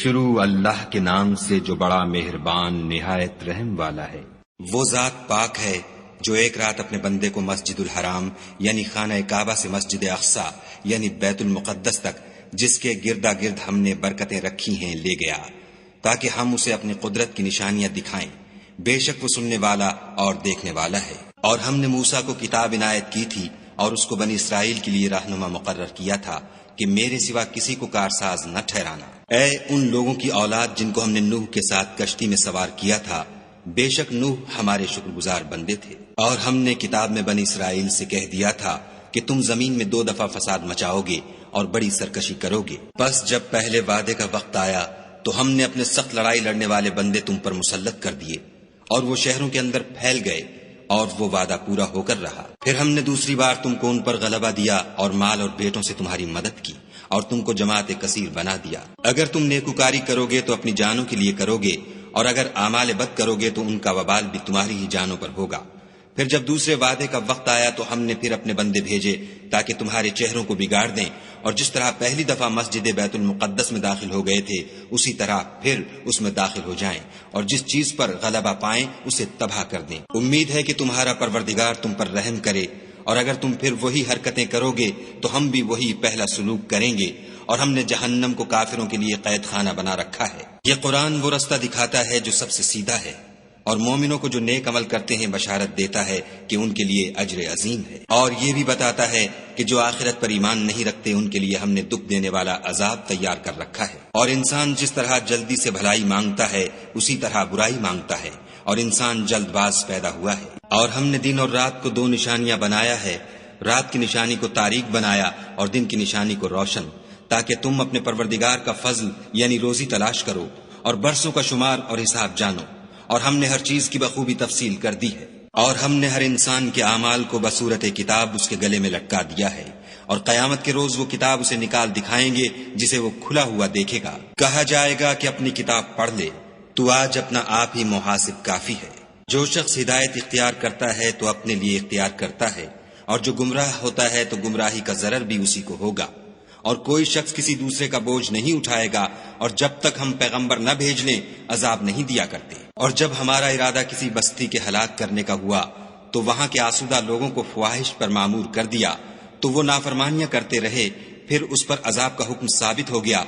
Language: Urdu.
شروع اللہ کے نام سے جو بڑا مہربان نہایت رحم والا ہے۔ وہ ذات پاک ہے جو ایک رات اپنے بندے کو مسجد الحرام یعنی خانہ کعبہ سے مسجد اقصی یعنی بیت المقدس تک جس کے گردا گرد ہم نے برکتیں رکھی ہیں لے گیا تاکہ ہم اسے اپنی قدرت کی نشانیاں دکھائیں۔ بے شک وہ سننے والا اور دیکھنے والا ہے۔ اور ہم نے موسیٰ کو کتاب عنایت کی تھی اور اس کو بنی اسرائیل کے لیے رہنما مقرر کیا تھا کہ میرے سوا کسی کو کارساز نہ ٹھہرانا۔ اے ان لوگوں کی اولاد جن کو ہم نے نوح کے ساتھ کشتی میں سوار کیا تھا، بے شک نوح ہمارے شکر گزار بندے تھے۔ اور ہم نے کتاب میں بنی اسرائیل سے کہہ دیا تھا کہ تم زمین میں 2 دفعہ فساد مچاؤ گے اور بڑی سرکشی کرو گے۔ بس جب پہلے وعدے کا وقت آیا تو ہم نے اپنے سخت لڑائی لڑنے والے بندے تم پر مسلط کر دیے اور وہ شہروں کے اندر پھیل گئے اور وہ وعدہ پورا ہو کر رہا۔ پھر ہم نے دوسری بار تم کو ان پر غلبہ دیا اور مال اور بیٹوں سے تمہاری مدد کی اور تم کو جماعت کثیر بنا دیا۔ اگر تم نیکوکاری کرو گے تو اپنی جانوں کے لیے کرو گے اور اگر اعمال بد کرو گے تو ان کا وبال بھی تمہاری ہی جانوں پر ہوگا۔ پھر جب دوسرے وعدے کا وقت آیا تو ہم نے پھر اپنے بندے بھیجے تاکہ تمہارے چہروں کو بگاڑ دیں، اور جس طرح پہلی دفعہ مسجد بیت المقدس میں داخل ہو گئے تھے اسی طرح پھر اس میں داخل ہو جائیں، اور جس چیز پر غلبہ پائیں اسے تباہ کر دیں۔ امید ہے کہ تمہارا پروردگار تم پر رحم کرے، اور اگر تم پھر وہی حرکتیں کرو گے تو ہم بھی وہی پہلا سلوک کریں گے، اور ہم نے جہنم کو کافروں کے لیے قید خانہ بنا رکھا ہے۔ یہ قرآن وہ رستہ دکھاتا ہے جو سب سے سیدھا ہے، اور مومنوں کو جو نیک عمل کرتے ہیں بشارت دیتا ہے کہ ان کے لیے اجر عظیم ہے، اور یہ بھی بتاتا ہے کہ جو آخرت پر ایمان نہیں رکھتے ان کے لیے ہم نے دکھ دینے والا عذاب تیار کر رکھا ہے۔ اور انسان جس طرح جلدی سے بھلائی مانگتا ہے اسی طرح برائی مانگتا ہے، اور انسان جلد باز پیدا ہوا ہے۔ اور ہم نے دن اور رات کو 2 نشانیاں بنایا ہے، رات کی نشانی کو تاریک بنایا اور دن کی نشانی کو روشن، تاکہ تم اپنے پروردگار کا فضل یعنی روزی تلاش کرو اور برسوں کا شمار اور حساب جانو۔ اور ہم نے ہر چیز کی بخوبی تفصیل کر دی ہے، اور ہم نے ہر انسان کے اعمال کو بصورت کتاب اس کے گلے میں لٹکا دیا ہے، اور قیامت کے روز وہ کتاب اسے نکال دکھائیں گے جسے وہ کھلا ہوا دیکھے گا۔ کہا جائے گا کہ اپنی کتاب پڑھ لے، تو آج اپنا آپ ہی محاسب کافی ہے۔ جو شخص ہدایت اختیار کرتا ہے تو اپنے لیے اختیار کرتا ہے، اور جو گمراہ ہوتا ہے تو گمراہی کا ضرر بھی اسی کو ہوگا۔ اور کوئی شخص کسی دوسرے کا بوجھ نہیں اٹھائے گا، اور جب تک ہم پیغمبر نہ بھیج لیں عذاب نہیں دیا کرتے۔ اور جب ہمارا ارادہ کسی بستی کے ہلاک کرنے کا ہوا تو وہاں کے آسودہ لوگوں کو فواہش پر معمور کر دیا، تو وہ نافرمانیاں کرتے رہے، پھر اس پر عذاب کا حکم ثابت ہو گیا